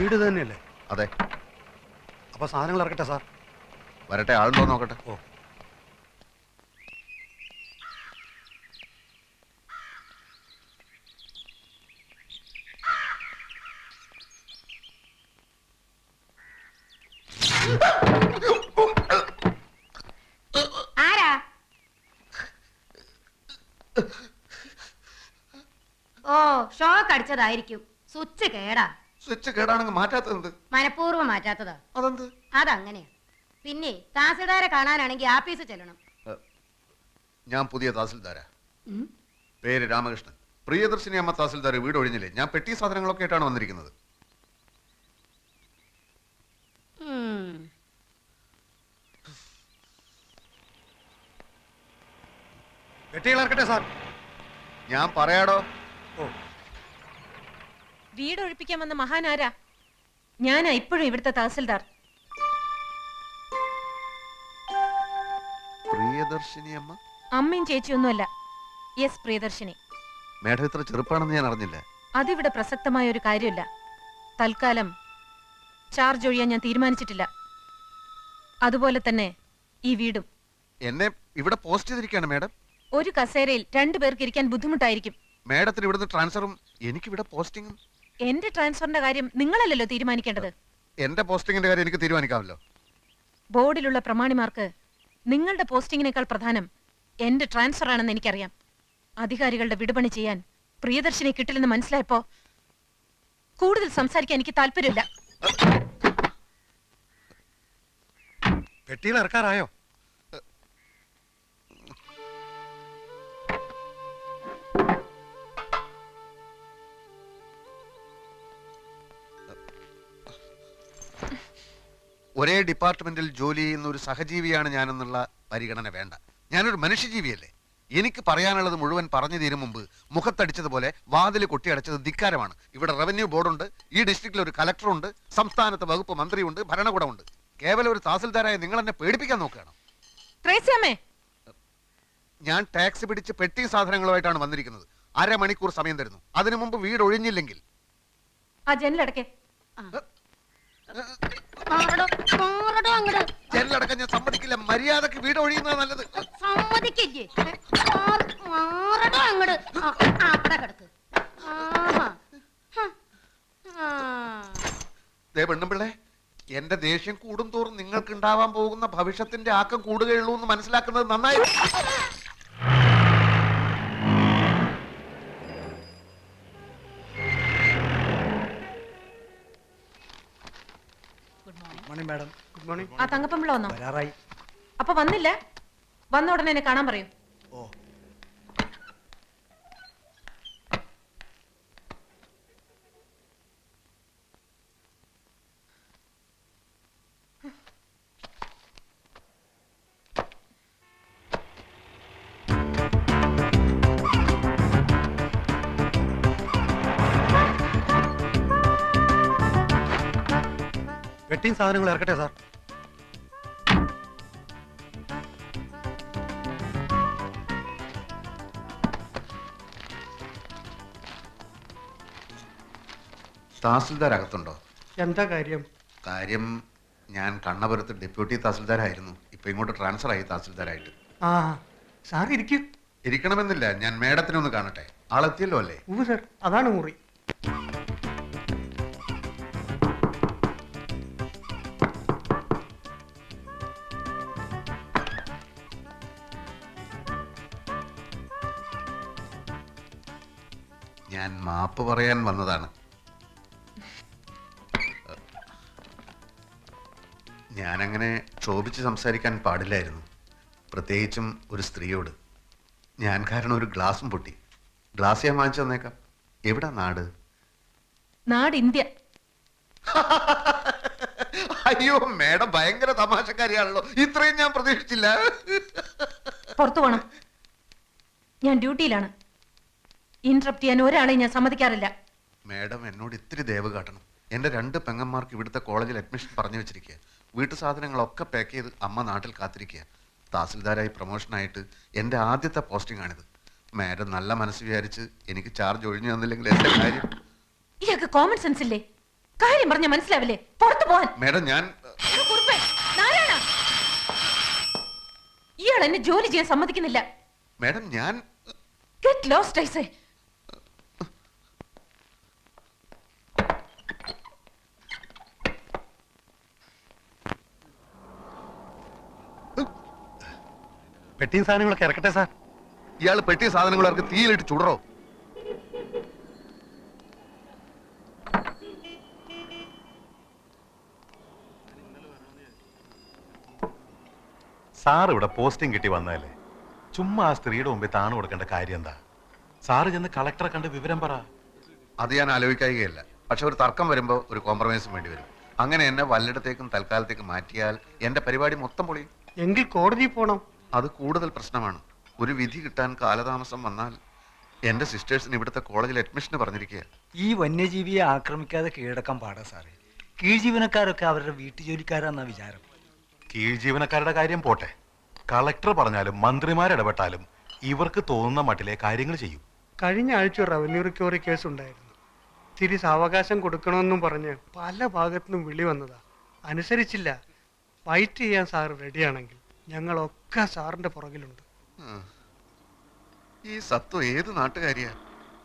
വീട് തന്നെയല്ലേ? അതെ. അപ്പൊ സാധനങ്ങൾ ഇറക്കട്ടെ സാർ? വരട്ടെ, ആളുണ്ടോ നോക്കട്ടെ. ഓ. ആരാ? ഓ, ഷോക്ക് അടിച്ചതായിരിക്കും. സ്വിച്ച് കേടാ. സ്വിച്ച് കേടാണെങ്കിൽ മാറ്റാത്തത് മനഃപൂർവ്വം മാറ്റാത്തതാ. അതെന്ത്? അതങ്ങനെയാ. പിന്നെ തഹസിൽദാരെ കാണാനാണെങ്കിൽ ആഫീസിൽ ചെല്ലണം. ഞാൻ പുതിയ തഹസിൽദാരാ. പേര് രാമകൃഷ്ണൻ. പ്രിയദർശിനി അമ്മ തഹസിൽദാർ വീട് ഒഴിഞ്ഞില്ലേ? ഞാൻ പെട്ടി സാധനങ്ങളൊക്കെ ആയിട്ടാണ് വന്നിരിക്കുന്നത്. പെട്ടികൾ ഇറക്കട്ടെ സാർ? ഞാൻ പറയാടോ. ഓ. വീട് ഒഴിപ്പിക്കാൻ വന്ന മഹാനാരാ? ഞാനാ ഇപ്പോഴും ഇവിടുത്തെ തഹസിൽദാർ. പ്രിയദർശിനി അമ്മ? അമ്മയും ചേച്ചിയൊന്നുമല്ല. യെസ്, പ്രിയദർശിനി. മേഡം ഇത്ര ചെറുപ്പാണെന്ന് ഞാൻ അറിഞ്ഞില്ല. അതിവിടെ പ്രസക്തമായ ഒരു കാര്യമില്ല. തൽക്കാലം ചാർജ് ഒഴിയാൻ ഞാൻ തീരുമാനിച്ചിട്ടില്ല. അതുപോലെ തന്നെ ഈ വീടും. എന്നെ ഇവിടെ പോസ്റ്റ് ചെയ്തിരിക്കുകയാണ് മേഡം. ഒരു കസേരയിൽ 2 പേർക്ക് ഇരിക്കാൻ ബുദ്ധിമുട്ടായിരിക്കും. മേഡത്തിന് ഇവിടുന്ന് ട്രാൻസ്ഫറും എനിക്കിവിടെ പോസ്റ്റിങ്ങും. എന്റെ ട്രാൻസ്ഫറിന്റെ കാര്യം നിങ്ങളല്ലല്ലോ തീരുമാനിക്കേണ്ടത്. എന്റെ പോസ്റ്റിങ്ങിന്റെ കാര്യം എനിക്ക് തീരുമാനിക്കാമല്ലോ. ബോർഡിലുള്ള പ്രമാണിമാർക്ക് നിങ്ങളുടെ പോസ്റ്റിങ്ങിനേക്കാൾ പ്രധാനം എന്റെ ട്രാൻസ്ഫർ ആണെന്ന് എനിക്കറിയാം. അധികാരികളുടെ വിടുപണി ചെയ്യാൻ പ്രിയദർശിനി കിട്ടില്ലെന്ന് മനസ്സിലായപ്പോ കൂടുതൽ സംസാരിക്കാൻ എനിക്ക് താല്പര്യമില്ല. പെട്ടികൾ ഇറക്കാറായോ? ഒരേ ഡിപ്പാർട്ട്മെന്റിൽ ജോലി ചെയ്യുന്ന ഒരു സഹജീവിയാണ് ഞാനെന്നുള്ള പരിഗണന വേണ്ട. ഞാനൊരു മനുഷ്യജീവിയല്ലേ? എനിക്ക് പറയാനുള്ളത് മുഴുവൻ പറഞ്ഞു തീരും മുമ്പ് മുഖത്തടിച്ചതുപോലെ വാതിൽ കൊട്ടിയടച്ചത് ധിക്കാരമാണ്. ഇവിടെ റവന്യൂ ബോർഡുണ്ട്, ഈ ഡിസ്ട്രിക്റ്റിൽ ഒരു കലക്ടറുണ്ട്, സംസ്ഥാനത്ത് വകുപ്പ് മന്ത്രിയുണ്ട്, ഭരണകൂടമുണ്ട്. കേവലം ഒരു തഹസിൽദാരായ നിങ്ങൾ എന്നെ പേടിപ്പിക്കാൻ നോക്കുകയാണ്. ഞാൻ ടാക്സി പിടിച്ച് പെട്ടി സാധനങ്ങളുമായിട്ടാണ് വന്നിരിക്കുന്നത്. 1/2 മണിക്കൂർ സമയം തരുന്നു. അതിനു മുമ്പ് വീട് ഒഴിഞ്ഞില്ലെങ്കിൽ ആ ജനലടക്കേ. ജനലടക്കം ഞാൻ സമ്മതിക്കില്ല. മര്യാദക്ക് വീട് ഒഴിയുന്നത് നല്ലത്. സമ്മതിക്കില്ലേ? പെണ്ണുമ്പിള്ളേ, എന്റെ ദേഷ്യം കൂടും തോറും നിങ്ങൾക്ക് ഉണ്ടാവാൻ പോകുന്ന ഭവിഷ്യത്തിന്റെ ആക്കം കൂടുകയുള്ളൂ എന്ന് മനസ്സിലാക്കുന്നത് നന്നായി. ആ തങ്കപ്പമ്പിള്ള വന്നോ? വരാറായി. അപ്പൊ വന്നില്ല? വന്ന ഉടനെ എന്നെ കാണാൻ പറയൂ. ഓ. പെട്ടിയും സാധനങ്ങൾ ഇറക്കട്ടെ സാർ? തഹസിൽദാർ അകത്തുണ്ടോ? എന്താ കാര്യം? കാര്യം, ഞാൻ കണ്ണപുരത്ത് ഡെപ്യൂട്ടി തഹസിൽദാരായിരുന്നു. ഇപ്പൊ ഇങ്ങോട്ട് ട്രാൻസ്ഫർ ആയി തഹസിൽദാരായിട്ട്. ആ സാർ ഇരിക്കും. ഇരിക്കണമെന്നില്ല, ഞാൻ മേഡത്തിനെ ഒന്ന് കാണട്ടെ. ആളെത്തിയല്ലോ അല്ലേ? സാർ, അതാണ് മുറി. ഞാൻ മാപ്പ് പറയാൻ വന്നതാണ്. ഞാനങ്ങനെ ക്ഷോഭിച്ച് സംസാരിക്കാൻ പാടില്ലായിരുന്നു, പ്രത്യേകിച്ചും ഒരു സ്ത്രീയോട്. ഞാൻ കാരണം ഒരു ഗ്ലാസും പൊട്ടി. ഗ്ലാസ് ഞാൻ വാങ്ങിച്ചു തന്നേക്കാം. എവിടാ നാട്? നാട് ഇന്ത്യ. അയ്യോ മേഡം ഭയങ്കര തമാശക്കാരിയാണല്ലോ. ഇത്രയും ഞാൻ പ്രതീക്ഷിച്ചില്ല. പുറത്തു പോണം, ഞാൻ ഡ്യൂട്ടിയിലാണ്. ഇന്ററപ്റ്റ് ചെയ്യാൻ ഒരാളെ ഞാൻ സമ്മതിക്കാറില്ല. മേഡം എന്നോട് ഇത്തിരി ദയവ് കാട്ടണം. എൻ്റെ 2 പെങ്ങന്മാർക്ക് ഇവിടുത്തെ കോളേജിൽ അഡ്മിഷൻ പറഞ്ഞു വെച്ചിരിക്കുക. വീട്ടു സാധനങ്ങളൊക്കെ പാക്ക് ചെയ്ത് അമ്മ നാട്ടിൽ കാത്തിരിക്കുക. തഹസിൽദാരായി പ്രൊമോഷനായിട്ട് എൻ്റെ ആദ്യത്തെ പോസ്റ്റിംഗ് ആണിത്. മേഡം നല്ല മനസ്സ് വിചാരിച്ച് എനിക്ക് ചാർജ് ഒഴിഞ്ഞു തന്നില്ലെങ്കിൽ എൻ്റെ കാര്യം. ഇയാൾക്ക് കോമൺ സെൻസ് ഇല്ലേ? കാര്യം പറഞ്ഞ മനസ്സിലാവില്ലേ? പുറത്തു പോവാൻ. മാഡം ഞാൻ കുറുപ്പേ, നാരായണ, ഇയാൾ എന്നെ ജോലി ചെയ്യാൻ സമ്മതിക്കുന്നില്ല. മാഡം ഞാൻ ഗെറ്റ് ലോസ്റ്റ് ഐ സേ. പെട്ടിയും സാധനങ്ങളൊക്കെ ഇറക്കട്ടെ സാർ. ഇയാൾ പെട്ടിയ സാധനങ്ങൾ അവർക്ക് തീയിലിട്ട് ചുടറോ? സാർ ഇവിടെ പോസ്റ്റിംഗ് കിട്ടി വന്നതല്ലേ, ചുമ്മാ ആ സ്ത്രീയുടെ മുമ്പിൽ താണു കൊടുക്കേണ്ട കാര്യം എന്താ? സാറ് ചെന്ന് കളക്ടറെ കണ്ട് വിവരം പറ. അത് ഞാൻ ആലോചിക്കുകയല്ല. പക്ഷെ ഒരു തർക്കം വരുമ്പോൾ ഒരു കോംപ്രമൈസും വേണ്ടി വരും. അങ്ങനെ എന്നെ വല്ലയിടത്തേക്കും തൽക്കാലത്തേക്ക് മാറ്റിയാൽ എന്റെ പരിപാടി മൊത്തം പൊളിയും. എങ്കിൽ കോടതി പോണം. അത് കൂടുതൽ പ്രശ്നമാണ്. ഒരു വിധി കിട്ടാൻ കാലതാമസം വന്നാൽ എന്റെ സിസ്റ്റേഴ്സിന് ഇവിടുത്തെ കോളേജിൽ അഡ്മിഷന് പറഞ്ഞിരിക്കുക. ഈ വന്യജീവിയെ ആക്രമിക്കാതെ കീഴടക്കാൻ പാടാ സാറേ. കീഴ് ജീവനക്കാരൊക്കെ അവരുടെ വീട്ടുജോലിക്കാരാന്നാ വിചാരം. കീഴ് ജീവനക്കാരുടെ കാര്യം പോട്ടെ, കളക്ടർ പറഞ്ഞാലും മന്ത്രിമാരിടപെട്ടാലും ഇവർക്ക് തോന്നുന്ന മട്ടിലെ കാര്യങ്ങൾ ചെയ്യും. കഴിഞ്ഞ ആഴ്ച റവന്യൂ റിക്കവറി കേസ് ഉണ്ടായിരുന്നു. തിരി സാവകാശം കൊടുക്കണമെന്നും പറഞ്ഞ് പല ഭാഗത്തുനിന്നും വിളി വന്നതാ. അനുസരിച്ചില്ല. ഫൈറ്റ് ചെയ്യാൻ സാർ റെഡിയാണെങ്കിൽ ഞങ്ങളൊക്കെ സാറിന്റെ പുറകിലുണ്ട്. ഈ സത്വം ഏത് നാട്ടുകാരിയാ?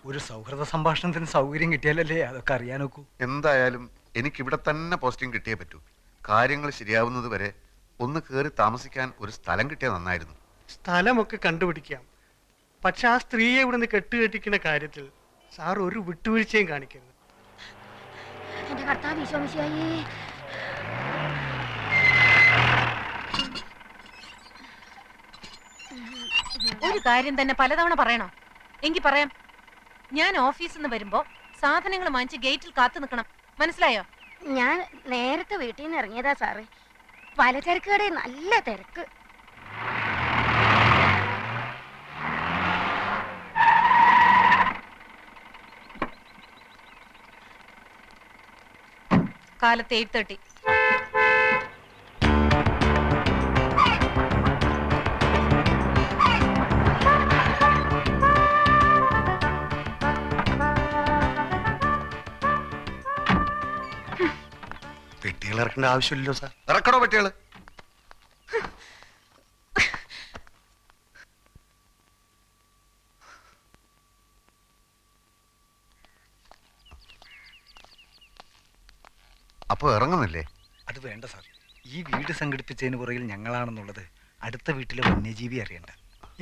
ഒരു സൗഹൃദ സംഭാഷണത്തിന് സൗകര്യം കിട്ടിയാലല്ലേ അതൊക്കെ അറിയാനൊക്കൂ. എന്തായാലും എനിക്ക് ഇവിടെ തന്നെ പോസ്റ്റിംഗ് കിട്ടിയേ പറ്റൂ. കാര്യങ്ങൾ ശരിയാവുന്നത് വരെ ഒന്ന് കയറി താമസിക്കാൻ ഒരു സ്ഥലം കിട്ടിയാൽ നന്നായിരുന്നു. സ്ഥലമൊക്കെ കണ്ടുപിടിക്കാം. പക്ഷെ ആ സ്ത്രീയെ ഇവിടുന്ന് കെട്ടുകെട്ടിക്കുന്ന കാര്യത്തിൽ സാർ ഒരു വിട്ടുവീഴ്ചയും കാണിക്കരുത്. എന്റെ കർത്താവ് വിശ്വമിശിയായി. ഒരു കാര്യം തന്നെ പലതവണ പറയണോ? എങ്കി പറയാം. ഞാൻ ഓഫീസിൽ നിന്ന് വരുമ്പോ സാധനങ്ങൾ വാങ്ങിച്ച് ഗേറ്റിൽ കാത്തു നിൽക്കണം. മനസ്സിലായോ? ഞാൻ നേരത്തെ വീട്ടിൽ നിന്ന് ഇറങ്ങിയതാ സാറേ. പലചരക്ക് കടയിൽ നല്ല തിരക്ക്. കാലത്ത് 8:30. പെട്ടികൾ ഇറക്കേണ്ട ആവശ്യമില്ലല്ലോ സാർ. ഇറക്കണോ പെട്ടികള്? അപ്പൊ ഇറങ്ങുന്നില്ലേ? അത് വേണ്ട സാർ. ഈ വീട് സംഘടിപ്പിച്ചതിന് പുറകിൽ ഞങ്ങളാണെന്നുള്ളത് അടുത്ത വീട്ടിലെ വന്യജീവി അറിയണ്ട.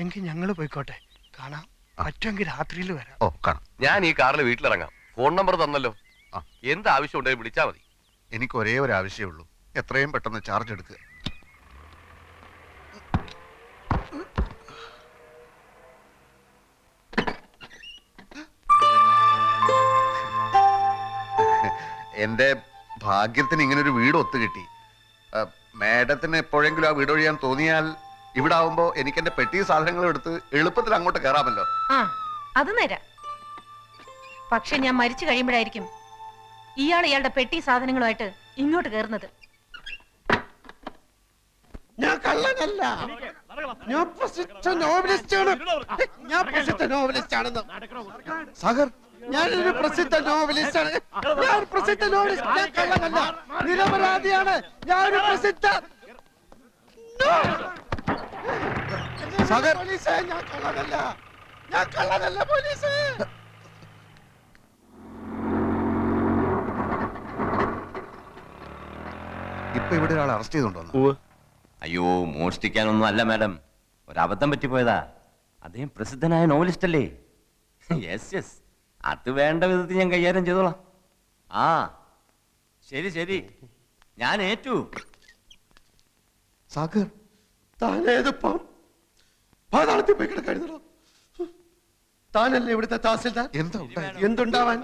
എങ്കിൽ ഞങ്ങൾ പോയിക്കോട്ടെ. കാണാം. പറ്റുമെങ്കിൽ രാത്രിയിൽ വരാം. ഓ കാണാം. ഞാൻ ഈ കാറിൽ വീട്ടിലിറങ്ങാം. ഫോൺ നമ്പർ തന്നല്ലോ. ആ. എന്ത് ആവശ്യം ഉണ്ടെങ്കിലും വിളിച്ചാൽ മതി. എനിക്ക് ഒരേ ഒരു ആവശ്യമേ ഉള്ളൂ. എത്രയും പെട്ടെന്ന് ചാർജ് എടുക്കുക. എന്റെ ഭാഗ്യത്തിന് ഇങ്ങനെ ഒരു വീട് ഒത്തുകിട്ടി. മാഡത്തിന് എപ്പോഴെങ്കിലും ആ വീട് ഒഴിയാൻ തോന്നിയാൽ ഇവിടെ ആവുമ്പോ എനിക്ക് എന്റെ പെട്ടി സാധനങ്ങൾ എടുത്ത് എളുപ്പത്തിൽ അങ്ങോട്ട് കയറാമല്ലോ. ആ, അത് നേരാ. പക്ഷെ ഞാൻ മരിച്ചു കഴിയുമ്പോഴായിരിക്കും ഇയാളുടെ പെട്ടി സാധനങ്ങളുമായിട്ട് ഇങ്ങോട്ട് കയറുന്നത്. ഞാൻ കള്ളനല്ല. ഞാൻ പ്രസിദ്ധ നോവലിസ്റ്റാണ്. ഞാൻ പ്രസിദ്ധ നോവലിസ്റ്റാണെന്ന്. സാഗർ, ഞാനൊരു പ്രസിദ്ധ നോവലിസ്റ്റാണ്. ഞാൻ പ്രസിദ്ധ നോവലിസ്റ്റ്. ഞാൻ കള്ളനല്ല. നിരപരാധിയാണ്. ഞാനൊരു പ്രസിദ്ധ സാഗർ, പോലീസേ, ഞാൻ കള്ളനല്ല. ഞാൻ കള്ളനല്ല പോലീസേ. ഇപ്പൊ ഇവിടെ ഒരാൾ അറസ്റ്റ് ചെയ്തോണ്ടോ? അയ്യോ, മോഷ്ടിക്കാനൊന്നും അല്ല മാഡം, ഒരബദ്ധം പറ്റിപ്പോയതാ. അദ്ദേഹം പ്രസിദ്ധനായ നോവലിസ്റ്റ് അല്ലേ? യെസ് യെസ്, അത് വേണ്ട വിധത്തിൽ ഞാൻ കൈകാര്യം ചെയ്തോളാം. ആ ശരി ശരി, ഞാൻ ഏറ്റു. സാഗർ, താനേതിപ്പം പാതാളത്തിൽ പോയി കിടക്കായിരുന്നോ? താനല്ലേ ഇവിടുത്തെ തഹസിൽദാർ? എന്താ ഉണ്ടായത്? എന്തുണ്ടാവാൻ?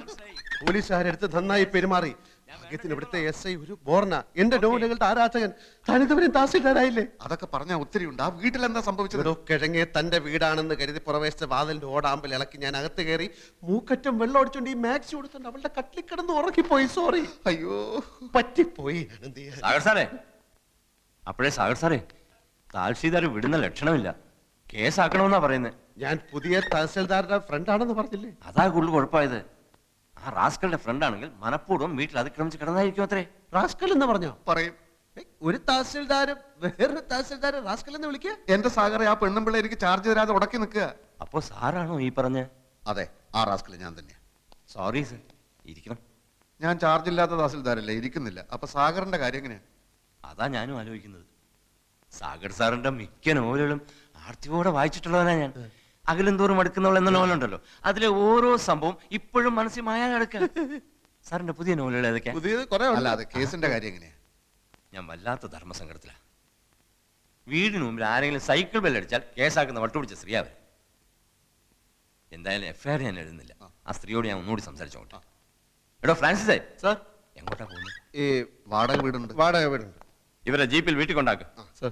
പോലീസുകാരെടുത്ത് നന്നായി പെരുമാറി. ഭാഗ്യത്തിന് ഇവിടുത്തെ SI ഒരു ബോർണ, എന്റെ നോവലുകളുടെ ആരാധകൻ. താനിതുവരെയും തഹസിൽദാരായില്ലേ? അതൊക്കെ പറഞ്ഞാ ഒത്തിരി ഉണ്ട്. ആ വീട്ടിൽ എന്താ സംഭവിച്ചത്? ഒരു കിഴങ്ങെ തന്റെ വീടാണെന്ന് കരുതി പുറവേശത്തെ വാതിലിന്റെ ഓടാമ്പൽ ഇളക്കി ഞാൻ അകത്ത് കയറി മൂക്കറ്റം വെള്ളം അടിച്ചോണ്ട് ഈ മാക്സി കൊടുത്തോണ്ട് അവളുടെ കട്ടിൽ കിടന്ന് ഉറക്കിപ്പോയി. സോറി. അയ്യോ, പറ്റിപ്പോയി. എന്ത് ചെയ്യാൻ? സാഗർ സാറേ, അപ്പോഴേ സാഗർ സാറേ, താൽഷീദാർ വിടുന്ന ലക്ഷണമില്ല. കേസാക്കണമെന്നാ പറയുന്നത്. ഞാൻ പുതിയ തഹസിൽദാരുടെ ഫ്രണ്ട് ആണെന്ന് പറഞ്ഞില്ലേ? അതാ കൂടുതൽ കുഴപ്പമായത്. ആ റാസ്കളുടെ ഫ്രണ്ട് ആണെങ്കിൽ മനഃപൂർവ്വം വീട്ടിൽ അതിക്രമിച്ച് കിടന്നായിരിക്കും അത്രേ. റാസ്കൽ എന്ന് പറഞ്ഞോ? പറയും. ഒരു തഹസിൽദാരും വേറൊരു തഹസിൽദാരും റാസ്കൽ എന്ന് വിളിക്കുക? എന്റെ സാഗറെ, ആ പെണ്ണും പിള്ളേ എനിക്ക് ചാർജ് തരാതെ ഉടക്കി നിൽക്കുക. അപ്പോ സാറാണോ ഈ പറഞ്ഞ? അതെ, ആ റാസ്കൽ ഞാൻ തന്നെയാ. സോറി സർ, ഇരിക്കണം. ഞാൻ ചാർജ് ഇല്ലാത്ത തഹസിൽദാരല്ലേ, ഇരിക്കുന്നില്ല. അപ്പൊ സാഗറിന്റെ കാര്യം എങ്ങനെയാ? അതാ ഞാനും ആലോചിക്കുന്നത്. സാഗർ സാറിന്റെ മിക്ക നോവലുകളും ആർത്തിയോടെ വായിച്ചിട്ടുള്ളവനാ ഞാൻ. അകലും തോറും അടുക്കുന്നവൾ എന്ന നോവലുണ്ടല്ലോ, അതിലെ ഓരോ സംഭവം ഇപ്പോഴും മനസ്സിൽ മായാതെ കിടക്കുക. സാറിന്റെ പുതിയ നോവലുകൾ ഏതൊക്കെയാ? പുതിയത് കുറെ അല്ല, അത് കേസിന്റെ കാര്യം എങ്ങനെയാ? ഞാൻ വല്ലാത്ത ധർമ്മസങ്കടത്തിലാണ്. വീടിന് മുമ്പിൽ ആരെങ്കിലും സൈക്കിൾ ബെല്ലടിച്ചാൽ കേസാക്കുന്ന വട്ടുപിടിച്ച സ്ത്രീയാ വരും. എന്തായാലും എഫ്ഐആർ ഞാൻ എഴുതുന്നില്ല. ആ സ്ത്രീയോട് ഞാൻ ഒന്നുകൂടി സംസാരിച്ചോട്ടെ. എടോ ഫ്രാൻസിസേ, സാർ, എങ്ങോട്ടാ പോകുന്നത്? ഈ വാടക വീടുണ്ട്. വാടക വീടുണ്ട്. ഇവരെ ജീപ്പിൽ വീട്ടിൽ കൊണ്ടാക്കും. സാർ,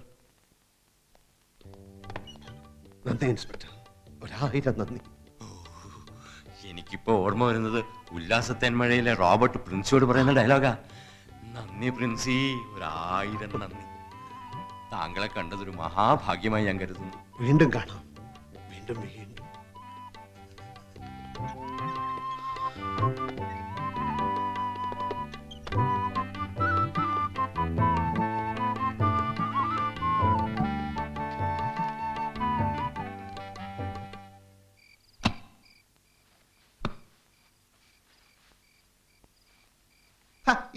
നന്ദി ഇൻസ്പെക്ടർ, 1000 നന്ദി. എനിക്കിപ്പോ ഓർമ്മ വരുന്നത് ഉല്ലാസത്തേന്മഴയിലെ റോബർട്ട് പ്രിൻസിയോട് പറയുന്ന ഡയലോഗാ. നന്ദി പ്രിൻസി, 1000 നന്ദി. താങ്കളെ കണ്ടതൊരു മഹാഭാഗ്യമായി ഞാൻ കരുതുന്നു. വീണ്ടും കാണാം, വീണ്ടും വീണ്ടും.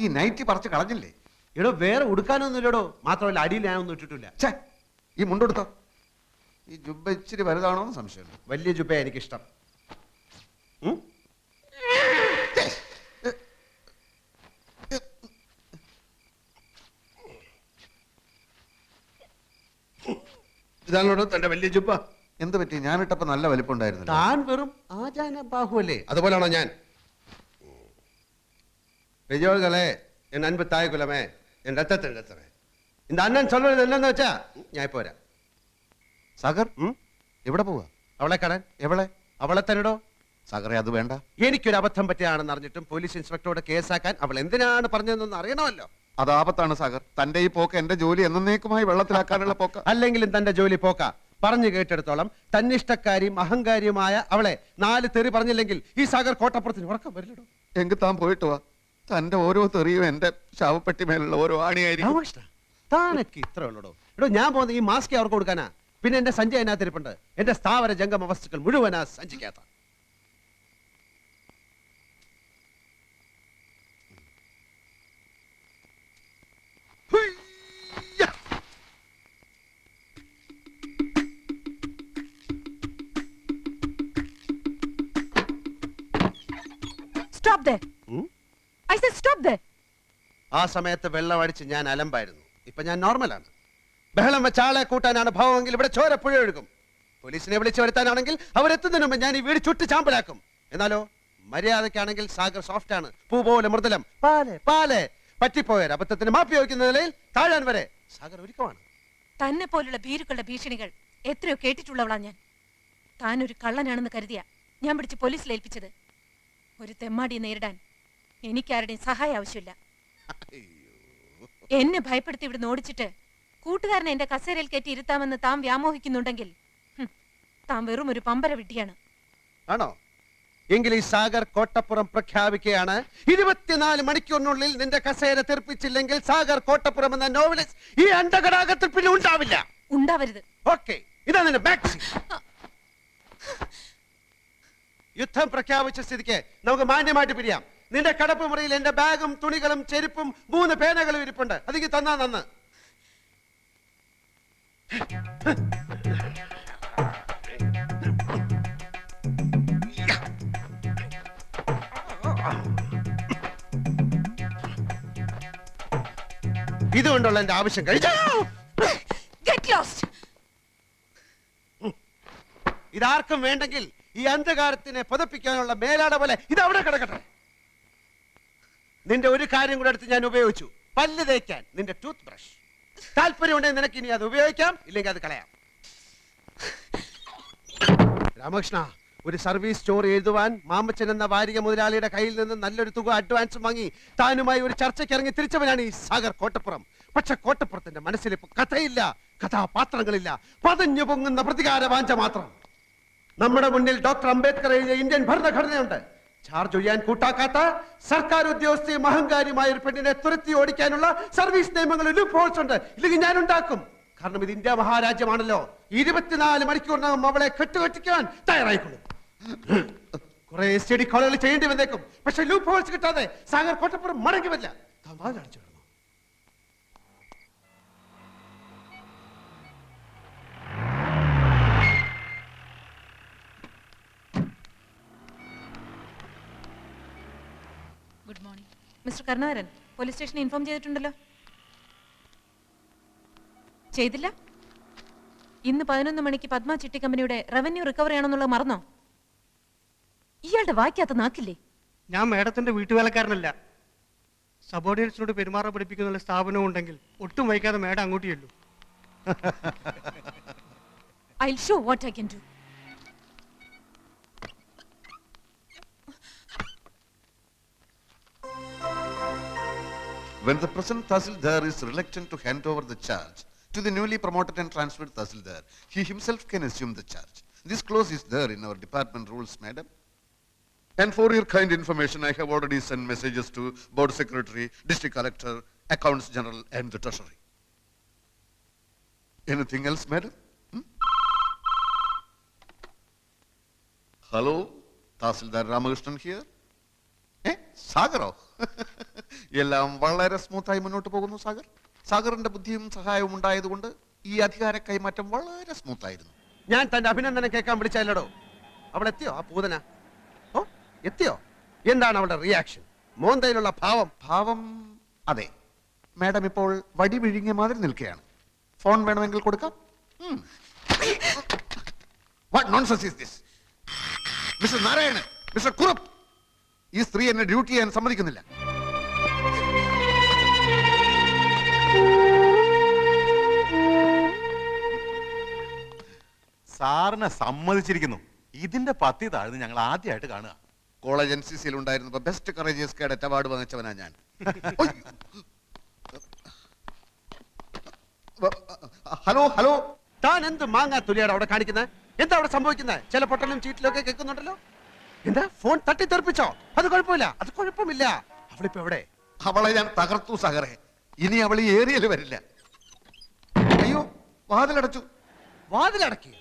ഈ നൈറ്റി പറിച്ച് കളഞ്ഞില്ലേ? എടോ, വേറെ ഉടുക്കാനൊന്നുമില്ലടോ. മാത്രമല്ല, അടിയിൽ ഞാനൊന്നും ഇട്ടിട്ടില്ല. ഛേ, ഈ മുണ്ടെടുത്തോ. ഈ ജുബ്ബ ഇച്ചിരി വലുതാണോ എന്ന് സംശയമുണ്ട്. വലിയ ജുബ എനിക്കിഷ്ടം. ഇതാണോ തന്റെ വലിയ ജുബ? എന്ത് പറ്റി? ഞാനിട്ടപ്പോ നല്ല വലിപ്പം ഉണ്ടായിരുന്നില്ല. താൻ വെറും ആചാന ബാഹുവല്ലേ? അതുപോലാണോ ഞാൻ? பெரியோர்களே, என் அன்பு தாய் குலமே, என் ரத்தத்தின் ரத்தமே, இந்த அண்ணன் சொல்றது என்னன்னு വെച്ചാ ഞാൻ ഇപ്പോ വരാം. സാഗർ, എവിടെ പോവാ? അവളെ കാണാൻ. എവളെ? അവളെ തന്നെടോ. സാഗറെ, അത് വേണ്ട. എനിക്കൊരു അബദ്ധം പറ്റിയാണെന്ന് അറിഞ്ഞിട്ടും പോലീസ് ഇൻസ്പെക്ടറോട് കേസാക്കാൻ അവൾ എന്തിനാണ് പറഞ്ഞതെന്ന് അറിയണമല്ലോ. അത് ആപത്താണ് സാഗർ. തന്റെ ഈ പോക്ക് എന്റെ ജോലി എന്നേക്കുമായി വെള്ളത്തിലാക്കാനുള്ള പോക്ക. അല്ലെങ്കിലും തന്റെ ജോലി പോക്ക. പറഞ്ഞു കേട്ടെടുത്തോളം തന്നിഷ്ടക്കാരിയും അഹങ്കാരിയുമായ അവളെ 4 തെറി പറഞ്ഞില്ലെങ്കിൽ ഈ സാഗർ കോട്ടപ്പുറത്തിന് ഉറക്കം വരില്ലടോ. എങ്കിൽ താൻ പോയിട്ട് വാ. തന്റെ ഓരോ തെറിയും എന്റെ ശവപ്പെട്ടി മേലുള്ള ഓരോ ആണിയായിരിക്കും. രാമകൃഷ്ണ, താനൊക്കെ ഇത്ര ഉള്ളടോ. എടോ, ഞാൻ പോകുന്ന ഈ മാസ്ക് അവർക്ക് കൊടുക്കാനാ. പിന്നെ എന്റെ സഞ്ചി അതിനകത്ത് ഇരിപ്പുണ്ട്. എന്റെ സ്ഥാവര ജംഗമ വസ്തുക്കൾ മുഴുവനാ സഞ്ചിക്കാത്ത. Stop there. I said stop there. ആ സമയത്ത് വെള്ളമടിച്ച് ഞാൻ അലമ്പായിരുന്നു. ഇപ്പൊ ഞാൻ നോർമലാണ്. ബഹളം വെച്ച ആളെ കൂട്ടാനാണ് ഭാവമെങ്കിൽ ഇവിടെ ചോര പുഴ ഒഴുകും. പോലീസിനെ വിളിച്ചു വരുത്താനാണെങ്കിൽ അവരെത്തുന്നതിന് മുമ്പ് ഞാൻ ഈ വീട് ചുട്ട് ചാമ്പലാക്കും. എന്നാലോ മര്യാദക്കാണെങ്കിൽ സാഗർ സോഫ്റ്റ് ആണ്, പൂ പോലെ മൃദുലം. പാലെ പാലെ പറ്റിപ്പോയ അബദ്ധത്തിന് മാപ്പി വയ്ക്കുന്ന നിലയിൽ താഴാൻ വരെ സാഗർ ഒരുക്കമാണ്. തന്നെ പോലുള്ള ഭീരുക്കളുടെ ഭീഷണികൾ എത്രയോ കേട്ടിട്ടുള്ളവളാ ഞാൻ. താനൊരു കള്ളനാണെന്ന് കരുതിയ ഞാൻ പിടിച്ച് പോലീസിൽ ഏൽപ്പിച്ചത്. ഒരു തെമ്മാടിയെ നേരിടാൻ എനിക്കാരുടെയും സഹായം ആവശ്യമില്ല. എന്നെ ഭയപ്പെടുത്തി ഇവിടുന്ന് ഓടിച്ചിട്ട് കൂട്ടുകാരനെ എന്റെ കസേരയിൽ കയറ്റി ഇരുത്താമെന്ന് താൻ വ്യാമോഹിക്കുന്നുണ്ടെങ്കിൽ താൻ വെറും ഒരു പമ്പര വിട്ടിയാണ്. ആണോ? എങ്കിൽ ഈ സാഗർ കോട്ടപ്പുറം പ്രഖ്യാപിക്കുകയാണ്, 24 മണിക്കൂറിനുള്ളിൽ നിന്റെ കസേര തെറിപ്പിച്ചില്ലെങ്കിൽ സാഗർ കോട്ടപ്പുറം എന്ന നോവലിസ്റ്റ് ഈ അണ്ടകടാകത്തിൽ പിന്നെ ഉണ്ടാവില്ല. ഉണ്ടാവരുത്. ഓക്കെ, ഇതാ നിന്റെ മാക്സി. യുദ്ധം പ്രഖ്യാപിച്ച സ്ഥിതിക്ക് നമുക്ക് മാന്യമായിട്ട് പിരിയാം. നിന്റെ കടപ്പ് മുറിയിൽ എന്റെ ബാഗും തുണികളും ചെരുപ്പും 3 പേനകളും ഇരിപ്പുണ്ട്. അതെനിക്ക് തന്നാ നന്ന്. ഇതുകൊണ്ടുള്ള എന്റെ ആവശ്യം കഴിച്ചു. ഇതാർക്കും വേണ്ടെങ്കിൽ ഈ അന്ധകാരത്തിനെ പതപ്പിക്കാനുള്ള മേലാട പോലെ ഇത് അവിടെ കിടക്കട്ടെ. നിന്റെ ഒരു കാര്യം കൂടെ എടുത്ത് ഞാൻ ഉപയോഗിച്ചു, പല്ല് തേക്കാൻ നിന്റെ ടൂത്ത് ബ്രഷ്. താല്പര്യമുണ്ടെങ്കിൽ നിനക്ക് ഇനി അത് ഉപയോഗിക്കാം, ഇല്ലെങ്കിൽ അത് കളയാം. രാമകൃഷ്ണ, ഒരു സർവീസ് സ്റ്റോറി എഴുതുവാൻ മാമച്ചൻ എന്ന വാരിക മുതലാളിയുടെ കയ്യിൽ നിന്ന് നല്ലൊരു തുക അഡ്വാൻസ് വാങ്ങി താനുമായി ഒരു ചർച്ചയ്ക്ക് ഇറങ്ങി തിരിച്ചവനാണ് ഈ സാഗർ കോട്ടപ്പുറം. പക്ഷെ കോട്ടപ്പുറത്തിന്റെ മനസ്സിൽ ഇപ്പൊ കഥയില്ല, കഥാപാത്രങ്ങളില്ല, പതഞ്ഞു പൊങ്ങുന്ന പ്രതികാര വാഞ്ച മാത്രം. നമ്മുടെ മുന്നിൽ ഡോക്ടർ അംബേദ്കർ എഴുതിയ ഇന്ത്യൻ ഭരണഘടനയുണ്ട്. ചാർജ് ഒഴിയാൻ കൂട്ടാക്കാത്ത സർക്കാർ ഉദ്യോഗസ്ഥയും അഹങ്കാരിയുമായ ഒരു പെണ്ണിനെ തുരത്തി ഓടിക്കാനുള്ള സർവീസ് നിയമങ്ങളിൽ ലൂപ്പ് ഹോൾസ് ഉണ്ട്. ഇല്ലെങ്കിൽ ഞാൻ ഉണ്ടാക്കും. കാരണം ഇത് ഇന്ത്യ മഹാരാജ്യമാണല്ലോ. 24 മണിക്കൂറിനകം അവളെ കെട്ടുകെട്ടിക്കാൻ തയ്യാറായിക്കൊള്ളും. കുറെ സ്റ്റഡി കോളുകൾ ചെയ്യേണ്ടി വന്നേക്കും. പക്ഷെ ലൂപ്പ് ഹോൾസ് കിട്ടാതെ സാഗർ കോട്ടപ്പുറം മടങ്ങി വരില്ല. വാതിലടച്ചു കിടന്നു. Good morning mister Karunakaran. Police സ്റ്റേഷനിൽ ഇൻഫോം ചെയ്തിട്ടുണ്ടല്ലോ. ചെയ്തില്ല? ഇന്ന് 11 മണിക്ക് പത്മ ചിട്ടി കമ്പനിയുടെ റവന്യൂ റിക്കവറി ആണെന്നുള്ളത് മറന്നോ? ഇയാളുടെ വായിക്കാത്ത നാക്കില്ലേ? ഞാൻ മേഡത്തിന്റെ വീട്ടുവേലക്കാരനല്ല. സബോർഡിനേറ്റ്സിനോട് പെരുമാറാൻ പഠിപ്പിക്കുന്ന സ്ഥാപനവും ഉണ്ടെങ്കിൽ ഒട്ടും വൈകാതെ മേഡം അങ്ങോട്ട് ചെല്ലു. I'll show what I can do. When the present Tahsildar is reluctant to hand over the charge to the newly promoted and transferred Tahsildar, he himself can assume the charge. This clause is there in our department rules, madam. And for your kind information, I have already sent messages to Board Secretary, District Collector, Accounts General, and the Treasury. Anything else, madam? Hello, Tahsildar Ramakrishnan here. സാഗറോ? എല്ലാം വളരെ സ്മൂത്തായി മുന്നോട്ട് പോകുന്നു സാഗർ. സാഗറിന്റെ ബുദ്ധിയും സഹായവും ഉണ്ടായതുകൊണ്ട് ഈ അധികാര കൈമാറ്റം വളരെ സ്മൂത്തായിരുന്നു. ഞാൻ തന്റെ അഭിനന്ദനം കേൾക്കാൻ വിളിച്ചല്ലോ. അവൾ എത്തിയോ? ആ പൂതന ഓ എത്തിയോ? എന്താണ് അവളുടെ റിയാക്ഷൻ? മോന്തയിലുള്ള ഭാവം? അതെ, മാഡം ഇപ്പോൾ വടി വിഴുങ്ങിയ മാതിരി നിൽക്കുകയാണ്. ഫോൺ വേണമെങ്കിൽ കൊടുക്കാം. What nonsense is this? Mister Narayanan, mister Kurup, ഈ സ്ത്രീ എന്നെ ഡ്യൂട്ടി ചെയ്യാൻ സമ്മതിക്കുന്നില്ല. സാറിനെ സമ്മതിച്ചിരിക്കുന്നു. ഇതിന്റെ പത്തി താഴ്ന്ന് ഞങ്ങൾ ആദ്യമായിട്ട് കാണുക. കോളേജ് NCC ഉണ്ടായിരുന്നപ്പോ ബെസ്റ്റ് കറേജിയസ് കേഡറ്റ് അവാർഡ് വാങ്ങിച്ചവനാ ഞാൻ. ഹലോ ഹലോ, താൻ എന്ത് മാങ്ങാ തുലിയാണ് അവിടെ കാണിക്കുന്നത്? എന്താ അവിടെ സംഭവിക്കുന്നത്? ചില പൊട്ടലും ചീറ്റിലും ഒക്കെ കേൾക്കുന്നുണ്ടല്ലോ. എന്താ ഫോൺ തട്ടിത്തെറിപ്പിച്ചോ? അത് കുഴപ്പമില്ല, അത് കുഴപ്പമില്ല. അവളിപ്പോ എവിടെ? അവളെ ഞാൻ തകർത്തു സാഗറെ. ഇനി അവൾ ഈ ഏരിയയിൽ വരില്ല. അയ്യോ, വാതിലടച്ചു. വാതിലടക്കി?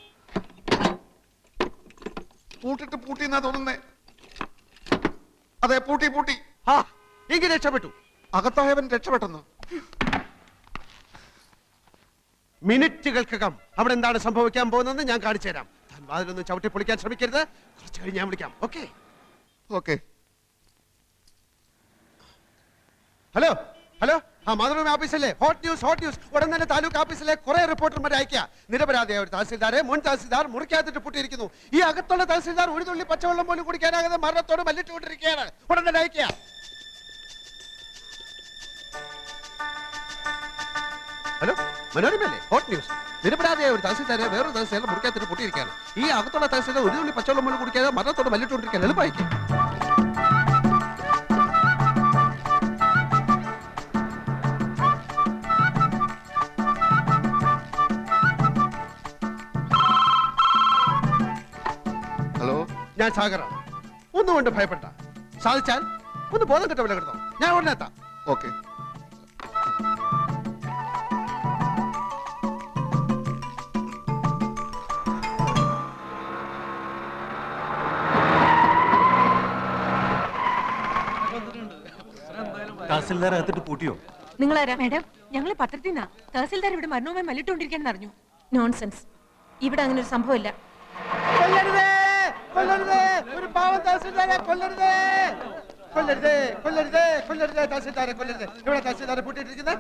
പൂട്ടിന്നാ തോന്നുന്നേ. അതെ, പൂട്ടി. ആ എങ്കിൽ രക്ഷപ്പെട്ടു. അകത്തായവൻ രക്ഷപ്പെട്ടെന്നു. മിനിറ്റുകൾക്കകം അവിടെ എന്താണ് സംഭവിക്കാൻ പോകുന്നതെന്ന് ഞാൻ കാണിച്ചു തരാം. താൻ വാതിലൊന്നും ചവിട്ടി പൊളിക്കാൻ ശ്രമിക്കരുത്. കുറച്ച് കഴിഞ്ഞ് ഞാൻ വിളിക്കാം. ഓക്കെ? ഹലോ, ആ മാതൃഭൂമി ഓഫീസല്ലേ? Hot news. ഉടൻ തന്നെ താലൂക്ക് ഓഫീസിലെ കുറെ റിപ്പോർട്ടർമാരെ അയക്കുക. നിരപരാധിയായ ഒരു തഹസിൽദാരെ മുൻ തഹസിൽദാർ മുറിക്കകത്തിട്ട് പൂട്ടിയിരിക്കുന്നു. ഈ അകത്തുള്ള തഹസിൽദാർ ഒരു തുള്ളി പച്ചവെള്ളം പോലും കുടിക്കാനാകാതെ മരണത്തോട് മല്ലിട്ടുകൊണ്ടിരിക്കുകയാണ്. ഉടൻ തന്നെ അയക്കുക. ഹലോ, മനോരമയല്ലേ? Hot news. നിരപരാധിയായ ഒരു തഹസിൽദാരെ വേറൊരു തഹസിൽദാരെ മുറിക്കകത്തിട്ട് പൂട്ടിയിരിക്കുകയാണ്. ഈ അകത്തുള്ള തഹസിൽദാർ ഒരു തുള്ളി പച്ചവെള്ളം പോലും കുടിക്കാതെ മരണത്തോട് മല്ലിട്ടുകൊണ്ടിരിക്കുകയാണ്. എളുപ്പമായിരിക്കും. ഞാൻ സാഗറാണ്. ഒന്നുകൊണ്ട് ഭയപ്പെട്ട. സാധിച്ചാൽ ഒന്ന് ബോധം കെട്ട വില കിടന്നോ. ഞാൻ ഉടനെ എത്താം. ഓക്കെ. തഹസിൽദാർ അകത്തിട്ട് പൂട്ടിയോ? നിങ്ങളാരാ? മാഡം, ഞങ്ങൾ പത്രത്തിൽ നിന്നാ. തഹസിൽദാർ ഇവിടെ മരണവുമായി മല്ലിട്ടുകൊണ്ടിരിക്കാന്ന് അറിഞ്ഞു. നോൺസെൻസ്. ഇവിടെ അങ്ങനെ ഒരു സംഭവമില്ല. ഒരു പാവം തഹസിൽദാരെ കൊല്ലരുതേ. തഹസിൽദാരെ കൊല്ലരുത്. ഇവിടെ തഹസിൽദാരെ പൂട്ടിയിട്ടിരിക്കുന്നത്.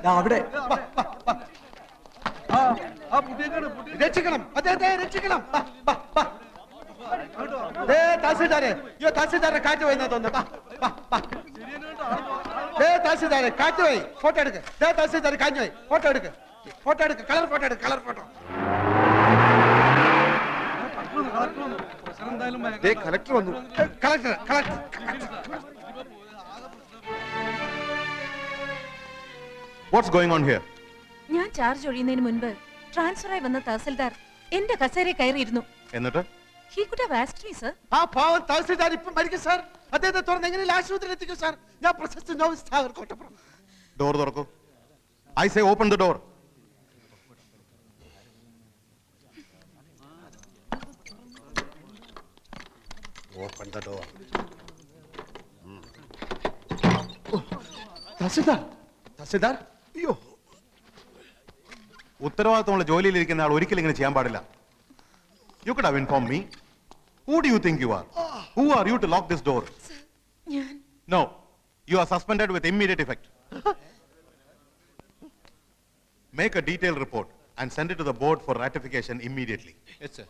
രക്ഷിക്കണം, അദ്ദേഹത്തെ രക്ഷിക്കണം. തഹസിൽദാരെ കാറ്റ് പോയി തോന്നുന്നു. തഹസിൽദാരെ കാറ്റ് പോയി. ഫോട്ടോ എടുക്ക്. തഹസിൽദാരെ കാറ്റ് പോയി. ഫോട്ടോ എടുക്ക്. Colour photo. കളക്ടർ വന്നു. Collector. What's going on here? ഞാൻ ചാർജ് ഒഴിയുന്നതിന് മുൻപ് ട്രാൻസ്ഫറായി വന്ന തഹസിൽദാർ എന്റെ കസേരയിൽ കയറിയിരുന്നു. എന്നിട്ട് He could have asked me, sir. ആ പാവം തഹസിൽദാർ ഇപ്പം മരിക്കും സാർ. അദ്ദേഹത്തെ തുറന്ന് എങ്ങനെയും ആശുപത്രിയിൽ എത്തിക്കും സാർ. ഞാൻ പ്രശസ്ത നോവലിസ്റ്റ് സാഗർ കോട്ടപ്പുറം. ഡോർ തുറക്കൂ. I say open the door. Open the door. Tahsildar, tahsildar, അയ്യോ, ഉത്തരവാദിത്തമുള്ള ജോലിയിലിരിക്കുന്ന ആൾ ഒരിക്കലും ഇങ്ങനെ ചെയ്യാൻ പാടില്ല. You could have inform me. Who do you think you are? Who are you to lock this door? No, you are suspended with immediate effect. Make a detailed report and send it to the board for ratification immediately. yes sir.